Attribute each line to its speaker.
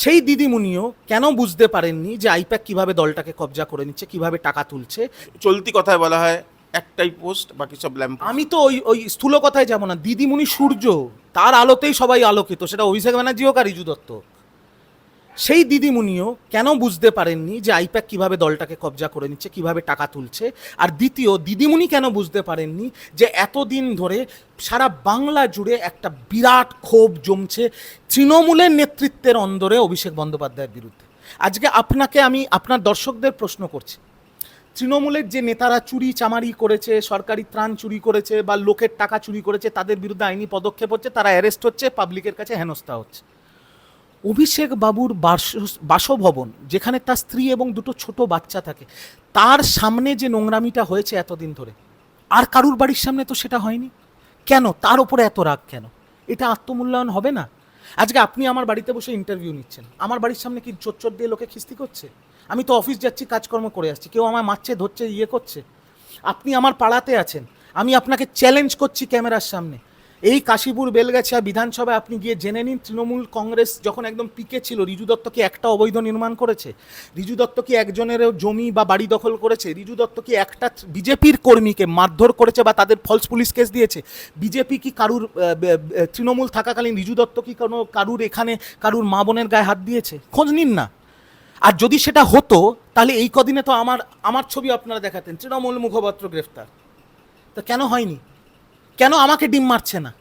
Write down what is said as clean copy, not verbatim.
Speaker 1: সেই দিদিমণিও কেন বুঝতে পারেননি যে আইপ্যাক কিভাবে দলটাকে কবজা করে নিচ্ছে, কিভাবে টাকা তুলছে?
Speaker 2: চলতি কথায় বলা হয় একটাই পোস্ট, বাকি সব ল্যাম্প।
Speaker 1: আমি তো ওই স্থূল কথায় যাব না। দিদিমণি সূর্য, তার আলোতেই সবাই আলোকিত, সেটা অভিষেক ব্যানার্জি হোক আর রিজু দত্ত। সেই দিদিমণিও কেন বুঝতে পারেননি যে আইপ্যাক কিভাবে দলটাকে কবজা করে নিচ্ছে, কিভাবে টাকা তুলছে? আর দ্বিতীয়, দিদিমণি কেন বুঝতে পারেননি যে এতদিন ধরে সারা বাংলা জুড়ে একটা বিরাট ক্ষোভ জমছে তৃণমূলের নেতৃত্বের অন্দরে অভিষেক বন্দ্যোপাধ্যায়ের বিরুদ্ধে? আজকে আপনাকে আমি আপনার দর্শকদের প্রশ্ন করছি, তৃণমূলের যে নেতারা চুরি চামারি করেছে, সরকারি ত্রাণ চুরি করেছে বা লোকের টাকা চুরি করেছে, তাদের বিরুদ্ধে আইনি পদক্ষেপ হচ্ছে, তারা অ্যারেস্ট হচ্ছে, পাবলিকের কাছে হেনস্থা হচ্ছে। অভিষেক বাবুর বাসভবন, যেখানে তার স্ত্রী এবং দুটো ছোট বাচ্চা থাকে, তার সামনে যে নোংরামিটা হয়েছে এতদিন ধরে, আর কারুর বাড়ির সামনে তো সেটা হয়নি। কেন তার উপরে এত রাগ? কেন? এটা আত্মমূল্যায়ন হবে না? আজকে আপনি আমার বাড়িতে বসে ইন্টারভিউ নিচ্ছেন, আমার বাড়ির সামনে কি চোর দিয়ে লোকে খিস্তি করছে? আমি তো অফিস যাচ্ছি, কাজকর্ম করে আসছি, কেউ আমায় মারছে, ধরছে, ইয়ে করছে। আপনি আমার পাড়াতে আছেন, আমি আপনাকে চ্যালেঞ্জ করছি ক্যামেরার সামনে, এই কাশীপুর বেলগাছিয়া বিধানসভায় আপনি গিয়ে জেনে নিন, তৃণমূল কংগ্রেস যখন একদম পিকে ছিল, রিজু দত্ত কি একটা অবৈধ নির্মাণ করেছে? রিজু দত্ত কি একজনেরও জমি বা বাড়ি দখল করেছে? রিজু দত্ত কি একটা বিজেপির কর্মীকে মারধর করেছে বা তাদের ফলস পুলিশ কেস দিয়েছে? বিজেপি কি কারুর তৃণমূল থাকাকালীন রিজু দত্ত কি কোনো কারুর এখানে কারুর মা বোনের গায়ে হাত দিয়েছে? খোঁজ নিন না। আর যদি সেটা হতো, তাহলে এই কদিনে তো আমার ছবি আপনারা দেখাতেন, তৃণমূল মুখপাত্র গ্রেফতার। তা কেন হয়নি? কেন আমাকে ডিম মারছে না?